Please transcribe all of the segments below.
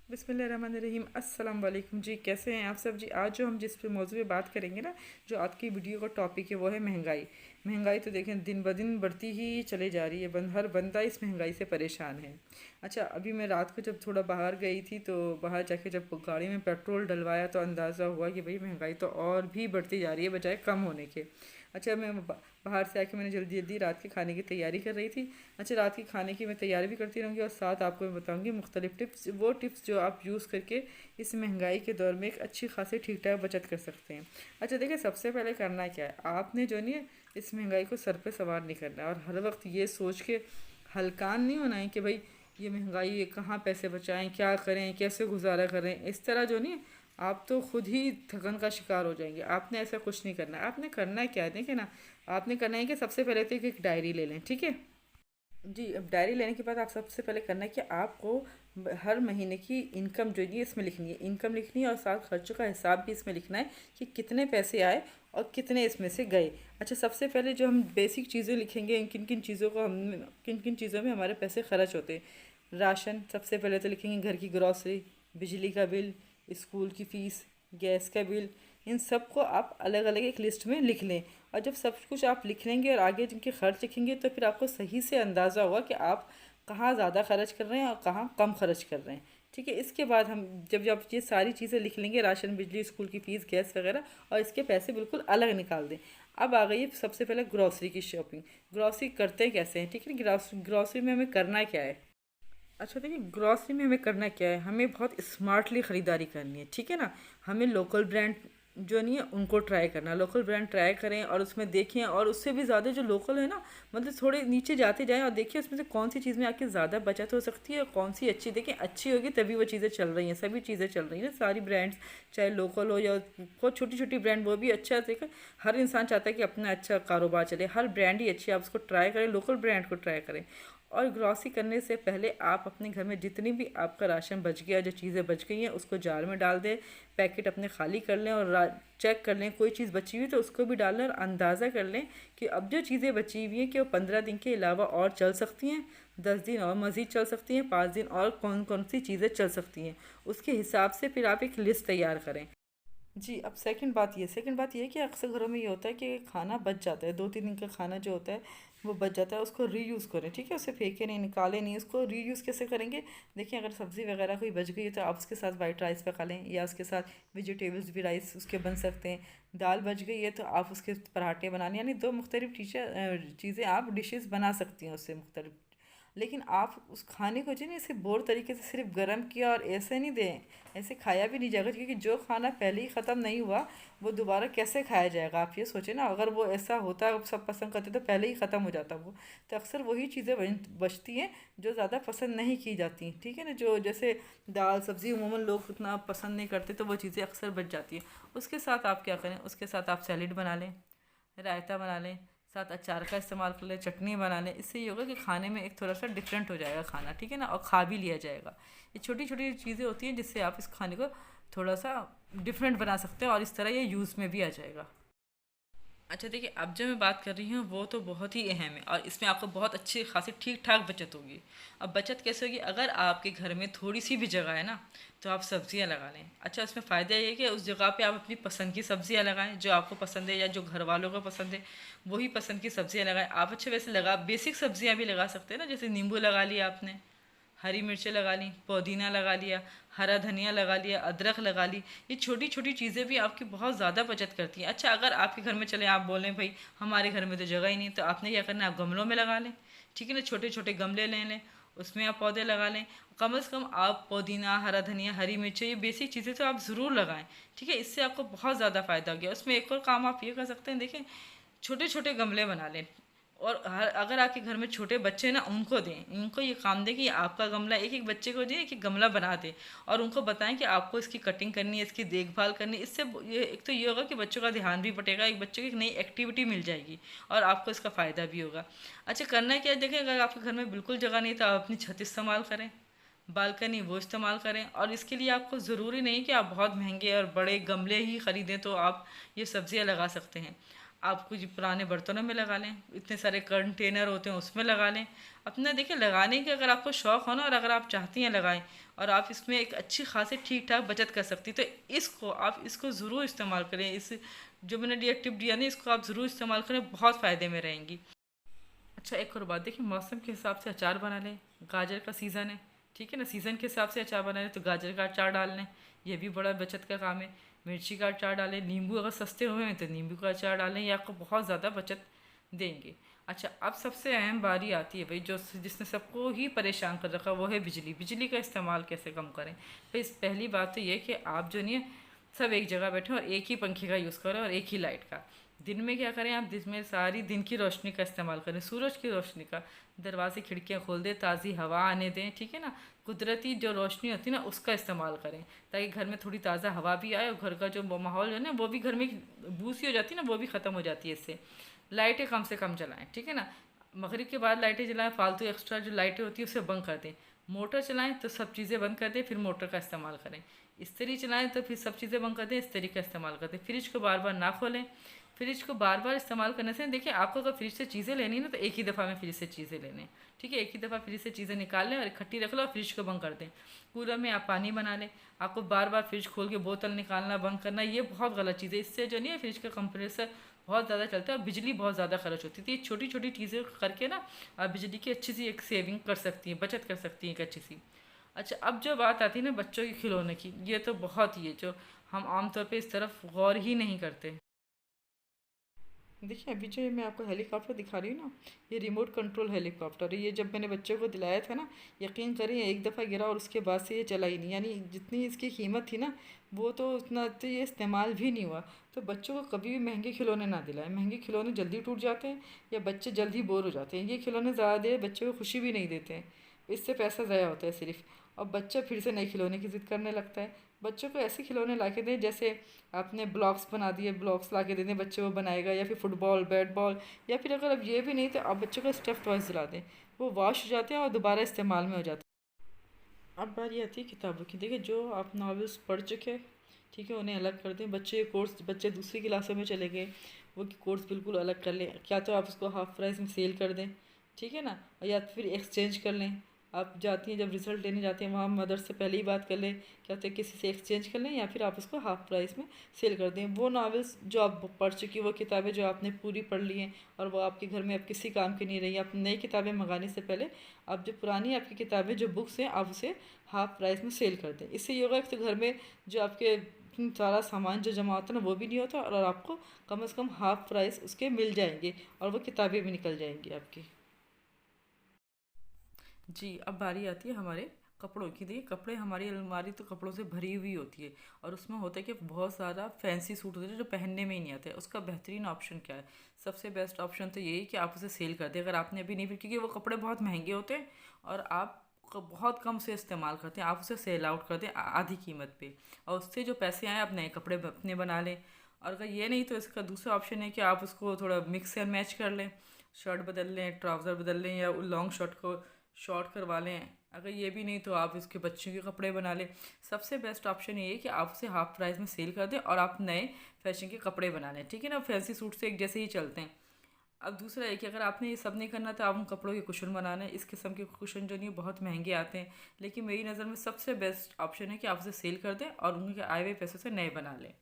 बिस्मिल्लाहिर्रहमानिर्रहीम। अस्सलाम वालेकुम जी, कैसे हैं आप सब जी। आज जो हम जिस पे मौजू पे बात करेंगे ना, जो आज की वीडियो का टॉपिक है वो है महंगाई। महंगाई तो देखें दिन ब दिन बढ़ती ही चली जा रही है। हर बंदा इस महंगाई से परेशान है। अच्छा, अभी मैं रात को जब थोड़ा बाहर गई थी तो बाहर जाके जब गाड़ी में पेट्रोल डलवाया तो अंदाज़ा हुआ कि भाई महंगाई तो और भी बढ़ती जा रही है बजाय कम होने के। अच्छा, मैं बाहर से आके मैंने जल्दी जल्दी रात के खाने की तैयारी कर रही थी। अच्छा, रात के खाने की मैं तैयारी भी करती रहूँगी और साथ आपको मैं बताऊँगी मुख्तलिफ टिप्स, वो टिप्स जो आप यूज़ करके इस महंगाई के दौर में एक अच्छी खासी ठीक ठाक बचत कर सकते हैं। अच्छा देखिए, सबसे पहले करना क्या है, आपने जो नहीं है इस महंगाई को सर पे सवार नहीं करना है और हर वक्त ये सोच के हलकान नहीं होना है कि भाई ये महंगाई है, कहाँ पैसे बचाएं, क्या करें, कैसे गुजारा करें। इस तरह जो नहीं, आप तो खुद ही थकन का शिकार हो जाएंगे। आपने ऐसा कुछ नहीं करना है। आपने करना क्या है देखिए ना, आपने करना है कि सबसे पहले तो एक डायरी ले लें, ठीक है जी। अब डायरी लेने के बाद आप सबसे पहले करना है कि आपको हर महीने की इनकम जो है इसमें लिखनी है। इनकम लिखनी है और साथ खर्चों का हिसाब भी इसमें लिखना है कि कितने पैसे आए और कितने इसमें से गए। अच्छा, सबसे पहले जो हम बेसिक चीज़ें लिखेंगे, किन किन चीज़ों को हम किन किन चीज़ों में हमारे पैसे खर्च होते हैं। राशन सबसे पहले तो लिखेंगे, घर की ग्रॉसरी, बिजली का बिल, स्कूल की फ़ीस, गैस का बिल। इन सब को आप अलग अलग एक लिस्ट में लिख लें। और जब सब कुछ आप लिख लेंगे और आगे जिनके खर्च लिखेंगे तो फिर आपको सही से अंदाज़ा होगा कि आप कहाँ ज़्यादा खर्च कर रहे हैं और कहाँ कम खर्च कर रहे हैं। ठीक है, इसके बाद हम जब जब ये सारी चीज़ें लिख लेंगे, राशन, बिजली, स्कूल की फ़ीस, गैस वगैरह, और इसके पैसे बिल्कुल अलग निकाल दें। अब आ गई सबसे पहले ग्रॉसरी की शॉपिंग। ग्रॉसरी करते कैसे हैं, ठीक है। ग्रॉसरी में हमें करना क्या है। अच्छा देखिए, ग्रॉसरी में हमें करना क्या है, हमें बहुत स्मार्टली ख़रीदारी करनी है, ठीक है ना। हमें लोकल ब्रांड जो नहीं है उनको ट्राई करना, लोकल ब्रांड ट्राई करें और उसमें देखें, और उससे भी ज़्यादा जो लोकल है ना, मतलब थोड़े नीचे जाते जाएं और देखिए उसमें से कौन सी चीज़ में आपकी ज़्यादा बचत हो सकती है और कौन सी अच्छी। देखें अच्छी होगी तभी वो चीज़ें चल रही हैं, सभी चीज़ें चल रही हैं सारी ब्रांड्स, चाहे लोकल हो या बहुत छोटी छोटी ब्रांड, वो भी अच्छा। देखें हर इंसान चाहता है कि अपना अच्छा कारोबार चले, हर ब्रांड ही अच्छी है, आप उसको ट्राई करें, लोकल ब्रांड को ट्राई करें। और ग्रॉसरी करने से पहले आप अपने घर में जितनी भी आपका राशन बच गया, जो चीज़ें बच गई हैं, उसको जार में डाल दें, पैकेट अपने खाली कर लें और चेक कर लें कोई चीज़ बची हुई तो उसको भी डाल लें और अंदाज़ा कर लें कि अब जो चीज़ें बची हुई हैं कि वो 15 दिन के अलावा और चल सकती हैं, 10 दिन और मज़ीद चल सकती हैं, 5 दिन और कौन कौन सी चीज़ें चल सकती हैं। उसके हिसाब से फिर आप एक लिस्ट तैयार करें जी। अब सेकंड बात ये है कि अक्सर घरों में ये होता है कि खाना बच जाता है, 2-3 दिन का खाना जो होता है वो बच जाता है, उसको रीयूज़ करें, ठीक है। उसे फेंके नहीं, निकालें नहीं, उसको रीयूज़ कैसे करेंगे। देखिए, अगर सब्ज़ी वगैरह कोई बच गई है तो आप उसके साथ वाइट राइस पका लें या उसके साथ वेजिटेबल्स भी राइस उसके बन सकते हैं। दाल बच गई है तो आप उसके पराठे बना लें, यानी दो मुख्तलिफ चीज़ें आप डिशेज़ बना सकती हैं उससे मुख्तलिफ। लेकिन आप उस खाने को जो है ना इसे बोर तरीके से सिर्फ गर्म किया और ऐसे नहीं दें, ऐसे खाया भी नहीं जाएगा, क्योंकि जो खाना पहले ही ख़त्म नहीं हुआ वो दोबारा कैसे खाया जाएगा। आप ये सोचें ना, अगर वो ऐसा होता, सब पसंद करते तो पहले ही ख़त्म हो जाता वो। तो अक्सर वही चीज़ें बचती हैं जो ज़्यादा पसंद नहीं की जाती, ठीक है ना। जो जैसे दाल सब्ज़ी उमूमन लोग उतना पसंद नहीं करते तो वो चीज़ें अक्सर बच जाती हैं। उसके साथ आप क्या करें, उसके साथ आप सैलेड बना लें, रायता बना लें, साथ अचार का इस्तेमाल कर लें, चटनी बना लें। इससे ये होगा कि खाने में एक थोड़ा सा डिफरेंट हो जाएगा खाना, ठीक है ना, और खा भी लिया जाएगा। ये छोटी छोटी चीज़ें होती हैं जिससे आप इस खाने को थोड़ा सा डिफरेंट बना सकते हैं और इस तरह ये यूज़ में भी आ जाएगा। अच्छा देखिए, अब जो मैं बात कर रही हूँ वो तो बहुत ही अहम है और इसमें आपको बहुत अच्छी खासी ठीक ठाक बचत होगी। अब बचत कैसे होगी, अगर आपके घर में थोड़ी सी भी जगह है ना तो आप सब्जियां लगा लें। अच्छा, इसमें फ़ायदा ये है कि उस जगह पे आप अपनी पसंद की सब्जियां लगाएं, जो आपको पसंद है या जो घर वालों को पसंद है वही पसंद की सब्जियां लगाएं आप। अच्छा, वैसे लगा बेसिक सब्जियां भी लगा सकते हैं ना, जैसे नींबू लगा लिया आपने, हरी मिर्चें लगा ली, पुदीना लगा लिया, हरा धनिया लगा लिया, अदरक लगा ली। ये छोटी छोटी चीज़ें भी आपकी बहुत ज़्यादा बचत करती हैं। अच्छा, अगर आपके घर में चले आप बोलें भाई हमारे घर में तो जगह ही नहीं, तो आपने क्या करना है, आप गमलों में लगा लें, ठीक है ना। छोटे छोटे गमले ले लें, उसमें आप पौधे लगा लें। कम से कम आप पुदीना, हरा धनिया, हरी मिर्चें, ये बेसिक चीज़ें तो आप ज़रूर लगाएं, ठीक है। इससे आपको बहुत ज़्यादा फ़ायदा हो गया। उसमें एक और काम आप ये कर सकते हैं, देखें छोटे छोटे गमले बना लें और हर अगर आपके घर में छोटे बच्चे ना उनको दें, इनको ये काम दें कि आपका गमला एक एक बच्चे को दें, एक एक गमला बना दें और उनको बताएं कि आपको इसकी कटिंग करनी है, इसकी देखभाल करनी है। इससे ये एक तो ये होगा कि बच्चों का ध्यान भी बटेगा, एक बच्चे को एक नई एक्टिविटी मिल जाएगी और आपको इसका फ़ायदा भी होगा। अच्छा, करना क्या है, देखें अगर आपके घर में बिल्कुल जगह नहीं तो आप अपनी छत इस्तेमाल करें, बालकनी वो इस्तेमाल करें। और इसके लिए आपको ज़रूरी नहीं कि आप बहुत महंगे और बड़े गमले ही ख़रीदें तो आप ये सब्ज़ियाँ लगा सकते हैं। आप कुछ पुराने बर्तनों में लगा लें, इतने सारे कंटेनर होते हैं उसमें लगा लें। अपना देखिए लगाने के अगर आपको शौक़ हो ना, और अगर आप चाहती हैं लगाएं, और आप इसमें एक अच्छी खासी ठीक ठाक बचत कर सकती, तो इसको ज़रूर इस्तेमाल करें। इस जो मैंने ये टिप दिया ना, इसको आप ज़रूर इस्तेमाल करें, बहुत फ़ायदे में रहेंगी। अच्छा, एक और बात देखिए, मौसम के हिसाब से अचार बना लें। गाजर का सीज़न है, ठीक है ना, सीज़न के हिसाब से अचार बना लें, तो गाजर का अचार डाल लें, ये भी बड़ा बचत का काम है। मिर्ची का अचार डालें, नींबू अगर सस्ते हुए हैं तो नींबू का अचार डालें, ये आपको बहुत ज़्यादा बचत देंगे। अच्छा, अब सबसे अहम बारी आती है भाई, जो जिसने सबको ही परेशान कर रखा, वो है बिजली। बिजली का इस्तेमाल कैसे कम करें भाई? पहली बात तो ये कि आप जो नहीं है, सब एक जगह बैठे और एक ही पंखे का यूज़ करें और एक ही लाइट का। दिन में क्या करें आप, दिन में सारी दिन की रोशनी का इस्तेमाल करें, सूरज की रोशनी का। दरवाजे खिड़कियाँ खोल दें, ताज़ी हवा आने दें, ठीक है ना। कुदरती जो रोशनी होती है ना, उसका इस्तेमाल करें, ताकि घर में थोड़ी ताज़ा हवा भी आए, और घर का जो माहौल है ना, वो भी घर में बूसी हो जाती है ना, वो भी ख़त्म हो जाती है इससे। लाइटें कम से कम जलाएं, ठीक है ना। मगरिब के बाद लाइटें जलाएं, फालतू एक्स्ट्रा जो लाइटें होती है उसे बंद कर दें। मोटर चलाएं तो सब चीज़ें बंद कर दें, फिर मोटर का इस्तेमाल करें। इस्त्री चलाएं तो फिर सब चीज़ें बंद कर दें, इस्त्री का इस्तेमाल कर दें। फ्रिज को बार बार ना खोलें। फ्रिज को बार बार इस्तेमाल करने से देखिए, आपको अगर फ्रिज से चीज़ें लेनी ना, तो एक ही दफ़ा में फ्रिज से चीज़ें लेने, ठीक है। एक ही दफ़ा फ्रिज से चीज़ें निकाल लें और इकट्ठी रख लो और फ्रिज को बंद कर दें। कूलर में आप पानी बना लें। आपको बार बार फ्रिज खोल के बोतल निकालना बंद करना, ये बहुत गलत चीज़ है। इससे जो नहीं है, फ्रिज का कंप्रेसर बहुत ज़्यादा चलता है और बिजली बहुत ज़्यादा खर्च होती थी। छोटी छोटी चीज़ें करके ना, आप बिजली की अच्छी सी एक सेविंग कर सकती हैं, बचत कर सकती हैं एक अच्छी सी। अच्छा, अब जो बात आती है ना बच्चों के खिलौने की, ये तो बहुत ही है, जो हम आमतौर पे इस तरफ गौर ही नहीं करते। देखिए, अभी जो मैं आपको हेलीकॉप्टर दिखा रही हूँ ना, ये रिमोट कंट्रोल हेलीकॉप्टर है। ये जब मैंने बच्चों को दिलाया था ना, यकीन करिए एक दफ़ा गिरा और उसके बाद से ये चला ही नहीं। यानी जितनी इसकी कीमत थी ना, वो तो उतना तो ये इस्तेमाल भी नहीं हुआ। तो बच्चों को कभी भी महंगे खिलौने ना दिलाएं। महंगे खिलौने जल्दी टूट जाते हैं, या बच्चे जल्दी बोर हो जाते हैं। ये खिलौने ज़्यादा देर बच्चों को खुशी भी नहीं देते हैं, इससे पैसा ज़ाया होता है सिर्फ, और बच्चा फिर से नए खिलौने की ज़िद करने लगता है। बच्चों को ऐसे खिलौने ला के दें, जैसे आपने ब्लॉक्स बना दिए, ब्लॉक्स ला के दे दें, बच्चे वो बनाएगा। या फिर फुटबॉल, बैट बॉल, या फिर अगर अब ये भी नहीं तो आप बच्चों को स्टफ़ टॉयज़ दिला दें। वो वॉश हो जाते हैं और दोबारा इस्तेमाल में हो जाते हैं। अब बारी आती है किताबों की। देखिए, जो आप नॉवेल्स पढ़ चुके हैं, ठीक है, उन्हें अलग कर दें। बच्चे दूसरी क्लासों में चले गए, वो कोर्स बिल्कुल अलग कर लें। क्या तो आप उसको हाफ प्राइस में सेल कर दें, ठीक है ना, या फिर एक्सचेंज कर लें। आप जाती हैं, जब रिज़ल्ट लेने जाती हैं, वहाँ मदर से पहले ही बात कर लें, क्या तो किसी से एक्सचेंज कर लें, या फिर आप उसको हाफ प्राइस में सेल कर दें। वो नॉवेल्स जो आप पढ़ चुकी, वो किताबें जो आपने पूरी पढ़ ली हैं और वो आपके घर में अब किसी काम की नहीं रही, आप नई किताबें मंगाने से पहले आप जो पुरानी आपकी किताबें, जो बुक्स हैं, आप उसे हाफ प्राइस में सेल कर दें। इससे ये होगा कि तो घर में जो आपके सारा सामान जो जमा होता है ना, वो भी नहीं होता, और आपको कम से कम हाफ प्राइस उसके मिल जाएंगे, और वो किताबें भी निकल जाएंगी आपकी। जी, अब बारी आती है हमारे कपड़ों की। देखिए, कपड़े, हमारी अलमारी तो कपड़ों से भरी हुई होती है, और उसमें होता है कि बहुत सारा फैंसी सूट होते हैं जो पहनने में ही नहीं आते। उसका बेहतरीन ऑप्शन क्या है? सबसे बेस्ट ऑप्शन तो यही कि आप उसे सेल कर दें, अगर आपने अभी नहीं, फिर क्योंकि वो कपड़े बहुत महंगे होते हैं और आप बहुत कम से इस्तेमाल करते हैं। आप उसे सेल आउट कर दें आधी कीमत पे, और उससे जो पैसे आए आप नए कपड़े अपने बना लें। और अगर ये नहीं, तो इसका दूसरा ऑप्शन है कि आप उसको थोड़ा मिक्स एंड मैच कर लें, शर्ट बदल लें, ट्राउज़र बदल लें, या लॉन्ग शर्ट को शॉर्ट करवा लें। अगर ये भी नहीं, तो आप इसके बच्चों के कपड़े बना लें। सबसे बेस्ट ऑप्शन ये है कि आप उसे हाफ प्राइस में सेल कर दें और आप नए फैशन के कपड़े बना लें, ठीक है ना। फैंसी सूट से एक जैसे ही चलते हैं। अब दूसरा है कि अगर आपने ये सब नहीं करना, तो आप उन कपड़ों के कुशन बनाना है। इस किस्म के कुशन जो नहीं बहुत महंगे आते हैं, लेकिन मेरी नज़र में सबसे बेस्ट ऑप्शन है कि आप उसे सेल कर दें और उनके आए हुए पैसों से नए बना लें।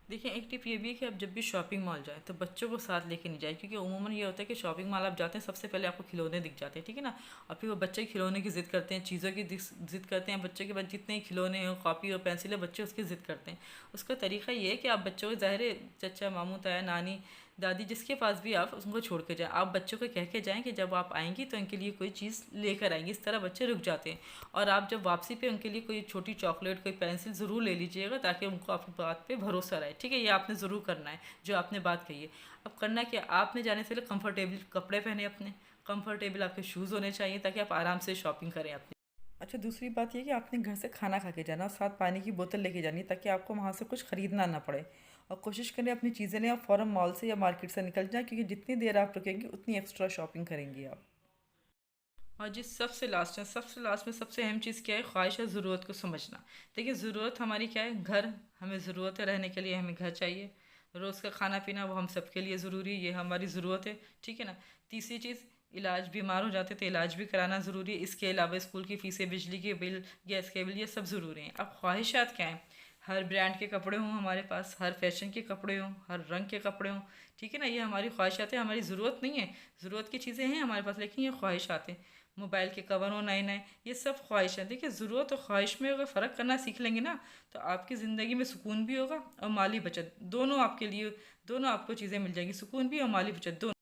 देखिए, एक टिप ये भी है कि आप जब भी शॉपिंग मॉल जाएँ तो बच्चों को साथ लेके नहीं जाएँ, क्योंकि उमूमन ये होता है कि शॉपिंग मॉल आप जाते हैं, सबसे पहले आपको खिलौने दिख जाते हैं, ठीक है ना। और फिर वो बच्चे खिलौने की ज़िद करते हैं, चीज़ों की ज़िद करते हैं। बच्चों के पास जितने ही खिलौने हो, कॉपी और पेंसिल है, बच्चे उसकी ज़िद करते हैं। उसका तरीका ये है कि आप बच्चों को, ज़ाहिर है, चचा, मामू, ताया, नानी, दादी, जिसके पास भी आप उनको छोड़ के जाएँ। आप बच्चों को कह के जाएँ कि जब आप आएंगी तो उनके लिए कोई चीज़ लेकर आएंगी। इस तरह बच्चे रुक जाते हैं। और आप जब वापसी पे उनके लिए कोई छोटी चॉकलेट, कोई पेंसिल ज़रूर ले लीजिएगा, ताकि उनको आपकी बात पे भरोसा रहे, ठीक है। ये आपने ज़रूर करना है जो आपने बात कही है। अब करना क्या, आपने जाने से पहले कंफर्टेबल कपड़े पहने, अपने कंफर्टेबल आपके शूज़ होने चाहिए, ताकि आप आराम से शॉपिंग करें अपनी। अच्छा, दूसरी बात ये कि आपने घर से खाना खा के जाना, और साथ पानी की बोतल लेके जानी, ताकि आपको वहाँ से कुछ ख़रीदना ना पड़े। और कोशिश करें अपनी चीज़ें लें और फ़ौरन मॉल से या मार्केट से निकल जाएं, क्योंकि जितनी देर आप रुकेंगे उतनी एक्स्ट्रा शॉपिंग करेंगी आप। और जी, सबसे लास्ट में सबसे अहम चीज़ क्या है? ख्वाहिश है, ज़रूरत को समझना। देखिए, ज़रूरत हमारी क्या है? घर। हमें ज़रूरत है रहने के लिए, हमें घर चाहिए। रोज़ का खाना पीना वो हम सबके लिए ज़रूरी है, ये हमारी ज़रूरत है, ठीक है ना। तीसरी चीज़, इलाज, बीमार हो जाते तो इलाज भी कराना ज़रूरी है। इसके अलावा स्कूल की फ़ीसें, बिजली के बिल, गैस के बिल, ये सब ज़रूरी हैं। अब ख्वाहिशात क्या हैं? हर ब्रांड के कपड़े हों हमारे पास, हर फैशन के कपड़े हों, हर रंग के कपड़े हों, ठीक है ना। ये हमारी ख्वाहिशात है, हमारी ज़रूरत नहीं है। ज़रूरत की चीज़ें हैं हमारे पास, लेकिन ये ख्वाहिशात हैं। मोबाइल के कवर हो नए नए, ये सब ख्वाहिशात। देखिए, ज़रूरत और ख्वाहिश में अगर फ़र्क करना सीख लेंगे ना, तो आपकी ज़िंदगी में सुकून भी होगा और माली बचत, दोनों आपके लिए, दोनों आपको चीज़ें मिल जाएंगी, सुकून भी और माली बचत दोनों।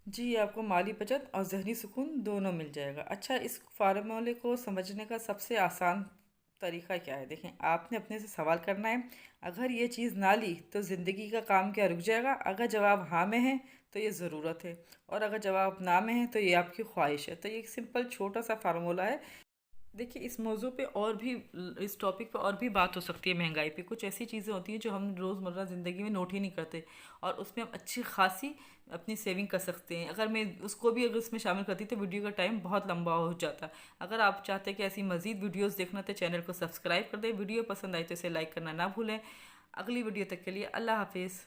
जी, आपको माली बचत और ज़हनी सुकून दोनों मिल जाएगा। अच्छा, इस फार्मूले को समझने का सबसे आसान तरीका क्या है? देखें, आपने अपने से सवाल करना है, अगर ये चीज़ ना ली तो ज़िंदगी का काम क्या रुक जाएगा? अगर जवाब हाँ में है तो ये ज़रूरत है, और अगर जवाब ना में है तो ये आपकी ख्वाहिश है। तो ये एक सिंपल छोटा सा फार्मूला है। देखिए, इस मौजू पे और भी, इस टॉपिक पे और भी बात हो सकती है। महंगाई पे कुछ ऐसी चीज़ें होती हैं जो हम रोज़मर्रा ज़िंदगी में नोट ही नहीं करते, और उसमें हम अच्छी खासी अपनी सेविंग कर सकते हैं। अगर मैं उसको भी अगर इसमें शामिल करती तो वीडियो का टाइम बहुत लंबा हो जाता। अगर आप चाहते हैं कि ऐसी मज़ीद वीडियोज़ देखना, तो चैनल को सब्सक्राइब कर दें। वीडियो पसंद आई तो इसे लाइक करना ना भूलें। अगली वीडियो तक के लिए अल्लाह हाफिज़।